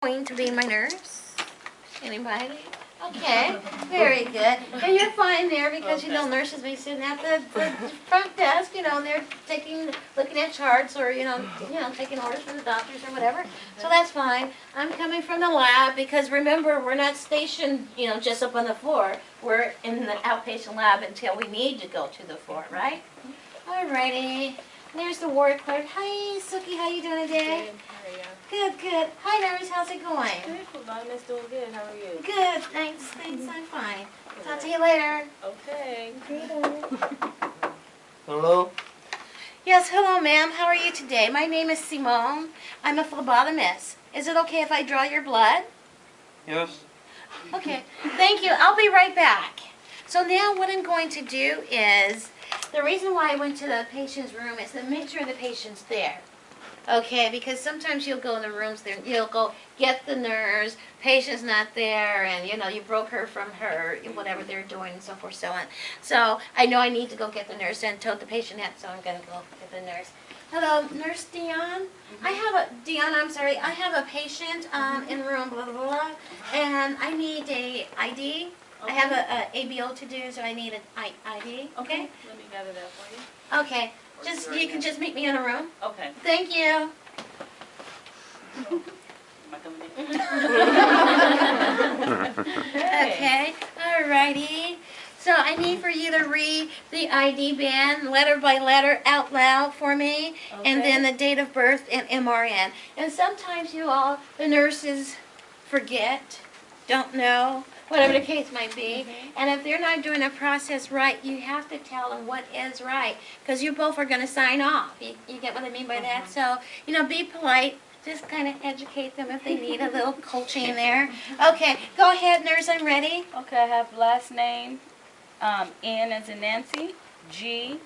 Going to be my nurse? Anybody? Okay, very good. And you're fine there because, nurses be sitting at the front desk, and they're looking at charts or, taking orders from the doctors or whatever. So that's fine. I'm coming from the lab because, remember, we're not stationed, just up on the floor. We're in the outpatient lab until we need to go to the floor, right? Alrighty. There's the ward clerk. Hi, Suki. How you doing today? Good. How are you? Good, good. Hi, nurse. How's it going? Good. Miss doing good. How are you? Good. Thanks. I'm fine. Talk to you later. Okay. Hello? Yes, hello, ma'am. How are you today? My name is Simone. I'm a phlebotomist. Is it okay if I draw your blood? Yes? Okay. Thank you. I'll be right back. So now what I'm going to do is, the reason why I went to the patient's room is to make sure the patient's there. Okay, because sometimes you'll go in the rooms there, you'll go get the nurse, patient's not there, and you broke her from her, whatever they're doing and so forth, so on. So I know I need to go get the nurse and told the patient that, so I'm going to go get the nurse. Hello, Nurse Dion? I have a patient in room blah, blah, blah, and I need a ID. I have a ABO to do, so I need an ID. Okay? Let me gather that for you. Okay. You can just meet me in a room. Okay. Thank you. Am I coming in? Okay. Alrighty. So I need for you to read the ID band letter by letter out loud for me, and then the date of birth and MRN. And sometimes the nurses forget, don't know, whatever the case might be. And if they're not doing the process right, you have to tell them what is right, because you both are going to sign off. You get what I mean by that? So, be polite. Just kind of educate them if they need a little coaching there. Okay, go ahead, nurse. I'm ready. Okay, I have last name, N as in Nancy, G-U-Y-E-N.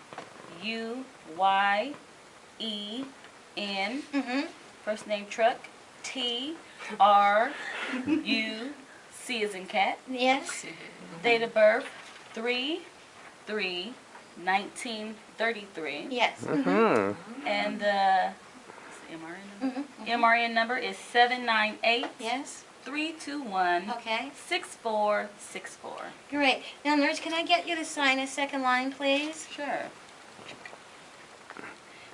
First name Truck, T-R-U. C as in cat. Yes. Date of birth, 3/3/1933. Yes. And the MRN number? MRN number is 798. Yes. 321. Okay. 6464. Great. Now, nurse, can I get you to sign a second line, please? Sure.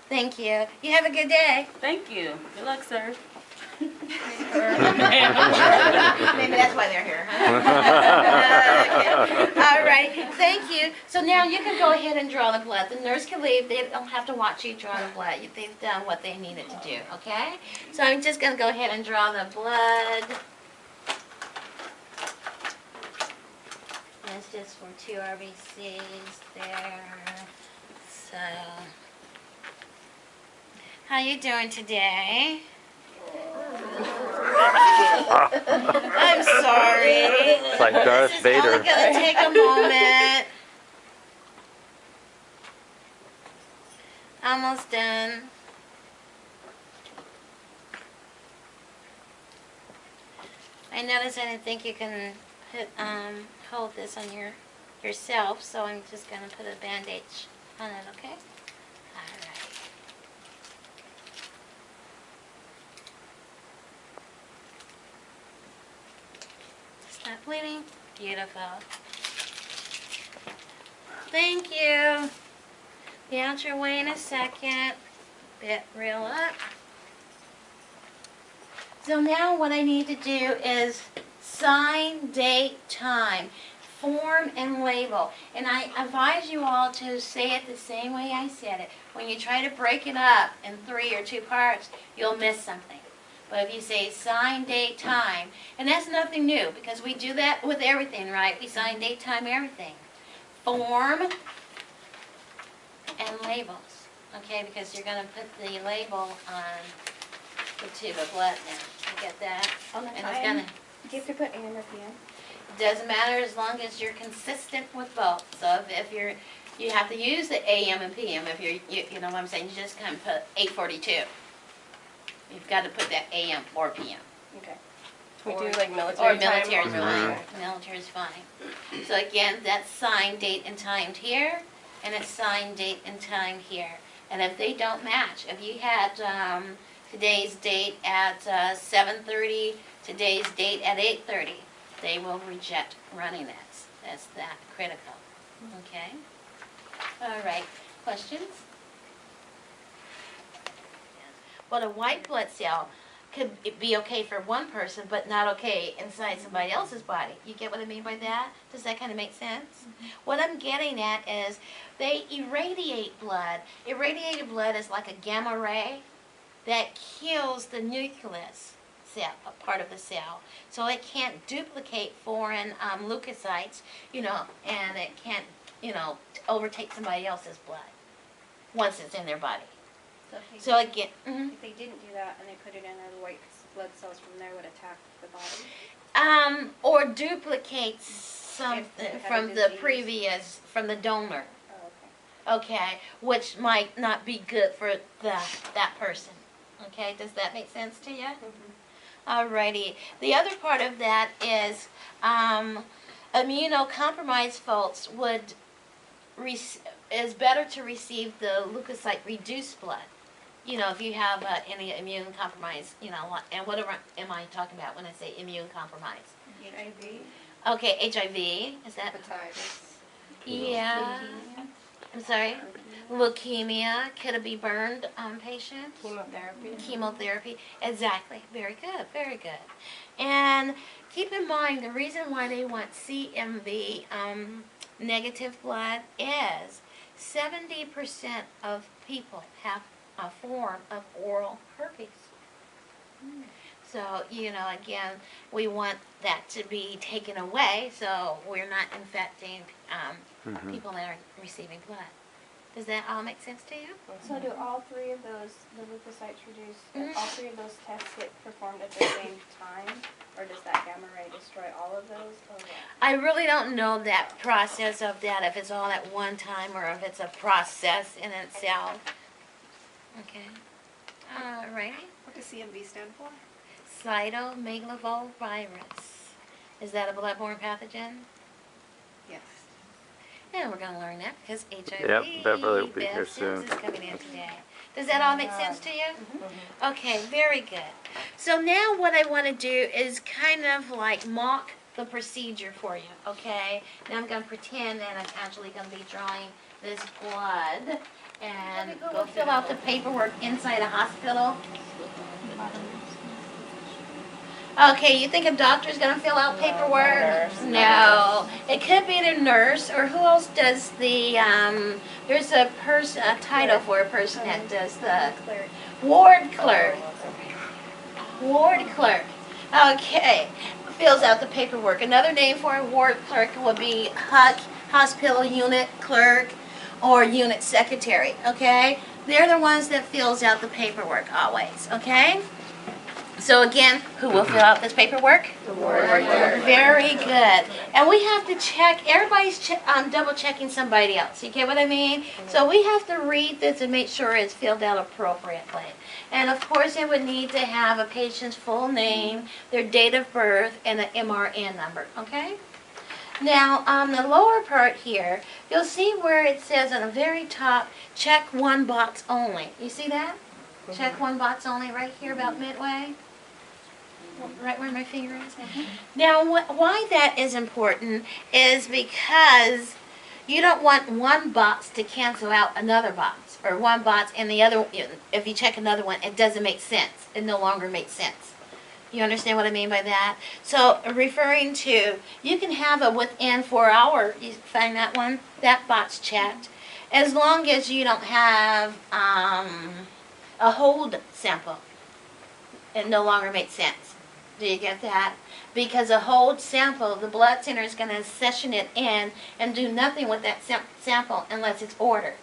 Thank you. You have a good day. Thank you. Good luck, sir. Maybe that's why they're here, huh? Okay. All right. Thank you. So now you can go ahead and draw the blood. The nurse can leave. They don't have to watch you draw the blood. They've done what they needed to do, okay? So I'm just going to go ahead and draw the blood. That's just for 2 RBCs there. So, how you doing today? I'm sorry. It's like Darth Vader. This is only going to take a moment. Almost done. I noticed I didn't think you can hold this on yourself, so I'm just going to put a bandage on it, okay? Not bleeding? Beautiful. Thank you. Be out your way in a second. Reel up. So now what I need to do is sign, date, time, form, and label. And I advise you all to say it the same way I said it. When you try to break it up in 3 or 2 parts, you'll miss something. But if you say sign, date, time, and that's nothing new because we do that with everything, right? We sign, date, time, everything. Form and labels, okay? Because you're going to put the label on the tube of blood now. You get that? On the and time, it's gonna, do you have to put AM or PM? doesn't matter as long as you're consistent with both. So if you have to use the AM and PM if you know what I'm saying. You just kind of put 842. You've got to put that AM or PM. Okay. We do like military or military time? is fine. Military is fine. So again, that's sign, date, and timed here, and it's sign, date, and time here. And if they don't match, if you had today's date at 7:30 today's date at 8:30, they will reject running this. That's that critical. Okay? All right. Questions? But a white blood cell could be okay for one person, but not okay inside somebody else's body. You get what I mean by that? Does that kind of make sense? What I'm getting at is they irradiate blood. Irradiated blood is like a gamma ray that kills the nucleus cell, a part of the cell. So it can't duplicate foreign leukocytes, and it can't, overtake somebody else's blood once it's in their body. So again, if they didn't do that and they put it in there, the white blood cells from there would attack the body. Or duplicate something If it had a from the disease. previous, from the donor. Oh, okay. Okay, which might not be good for that person. Okay, does that make sense to you? Alrighty. The other part of that is immunocompromised folks is better to receive the leukocyte reduced blood. If you have any immune compromise, and whatever am I talking about when I say immune compromise? HIV, Okay, HIV, is that? hepatitis, Yeah. leukemia, I'm sorry? Leukemia, could it be burned patient? chemotherapy. Chemotherapy, exactly. Very good, very good. And keep in mind the reason why they want CMV negative blood is 70% of people have a form of oral herpes. So, again, we want that to be taken away so we're not infecting people that are receiving blood. Does that all make sense to you? So do all three of those, the leukocytes reduced, all three of those tests get performed at the same time? Or does that gamma ray destroy all of those? Or what? I really don't know that process of that, if it's all at one time or if it's a process in itself. Okay. All righty. What does CMV stand for? Cytomegalovirus. Is that a bloodborne pathogen? Yes. Yeah, we're going to learn that because HIV, Yep, Beverly will be here Bev Sims soon. is coming in today. Does that all make sense to you? Okay, very good. So now what I want to do is kind of like mock the procedure for you, okay? Now I'm going to pretend that I'm actually going to be drawing this blood and go fill out the paperwork inside a hospital. Okay, you think a doctor's going to fill out paperwork? No. It could be the nurse, or who else does the, there's a title for a person that does the Clerk. ward clerk. Ward clerk. Okay, fills out the paperwork. Another name for a ward clerk would be HUC, hospital unit clerk, or unit secretary, okay? They're the ones that fills out the paperwork always, okay? So again, who will fill out this paperwork? The ward clerk. Very good. And we have to check, everybody's double checking somebody else. You get what I mean? So we have to read this and make sure it's filled out appropriately. And of course, it would need to have a patient's full name, their date of birth, and an MRN number, okay? Now, on the lower part here, you'll see where it says on the very top, check one box only. You see that? Check one box only right here about midway. Right where my finger is. Now, why that is important is because you don't want one box to cancel out another box, or one box and the other, if you check another one, it doesn't make sense. It no longer makes sense. You understand what I mean by that? So, referring to, you can have a within 4 hour, you find that one, that box checked, as long as you don't have a hold sample. It no longer makes sense. Do you get that? Because a hold sample, the blood center is going to session it in and do nothing with that sample unless it's ordered.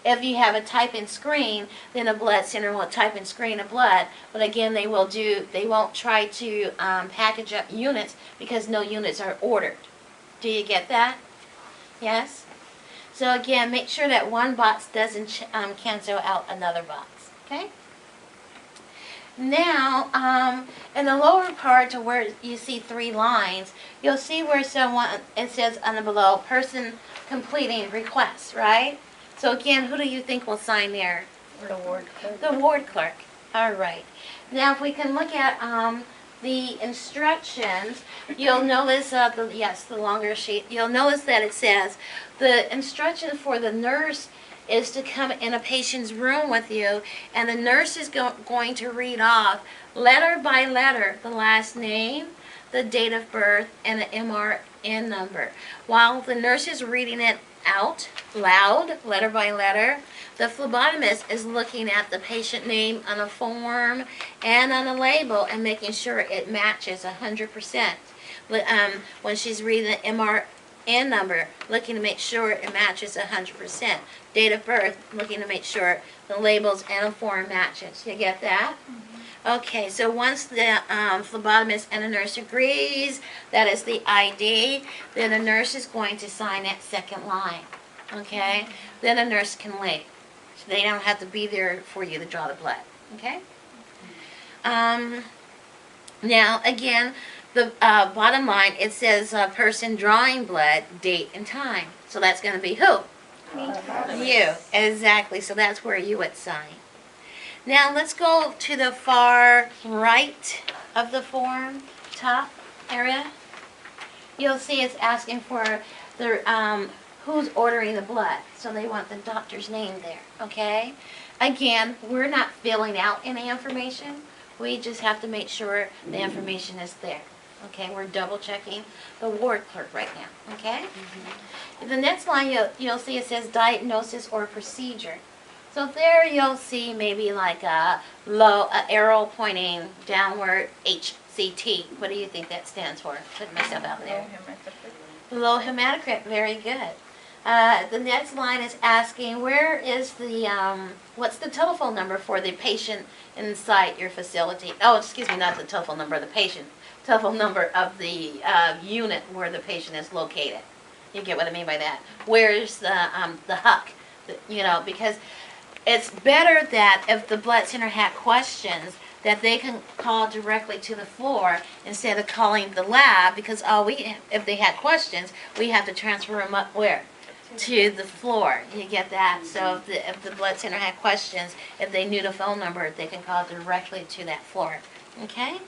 If you have a type-in screen, then a blood center will type and screen a blood. But again, they won't try to package up units because no units are ordered. Do you get that? Yes? So again, make sure that one box doesn't cancel out another box. Okay? Now, in the lower part to where you see 3 lines, you'll see where it says on the below, person completing request, right? So again, who do you think will sign there? The ward clerk. The ward clerk. All right. Now, if we can look at the instructions, you'll notice, the longer sheet, you'll notice that it says, the instruction for the nurse is to come in a patient's room with you, and the nurse is going to read off letter by letter the last name, the date of birth, and the MRN number. While the nurse is reading it out loud, letter by letter, the phlebotomist is looking at the patient name on a form and on a label and making sure it matches 100%. When she's reading the MRN number, looking to make sure it matches 100%. Date of birth, looking to make sure the labels and a form matches. You get that? Okay, so once the phlebotomist and the nurse agrees that is the ID, then the nurse is going to sign that second line. Okay? Then the nurse can leave. So they don't have to be there for you to draw the blood. Okay? Now, again, the bottom line, it says person drawing blood, date, and time. So that's going to be who? You. Exactly. So that's where you would sign. Now let's go to the far right of the form, top area. You'll see it's asking for the who's ordering the blood. So they want the doctor's name there, okay? Again, we're not filling out any information. We just have to make sure the information is there. Okay, we're double checking the ward clerk right now, okay? The next line you'll see it says diagnosis or procedure. So there you'll see maybe like a arrow pointing downward, HCT. What do you think that stands for? Put myself out there. Low hematocrit, very good. The next line is asking where is the, what's the telephone number for the patient inside your facility? Oh, excuse me, not the telephone number of the patient. Telephone number of the unit where the patient is located. You get what I mean by that? Where's the HUC? You know, because it's better that if the blood center had questions, that they can call directly to the floor instead of calling the lab, because if they had questions, we have to transfer them up where? To the floor. You get that? So if the blood center had questions, if they knew the phone number, they can call directly to that floor. Okay?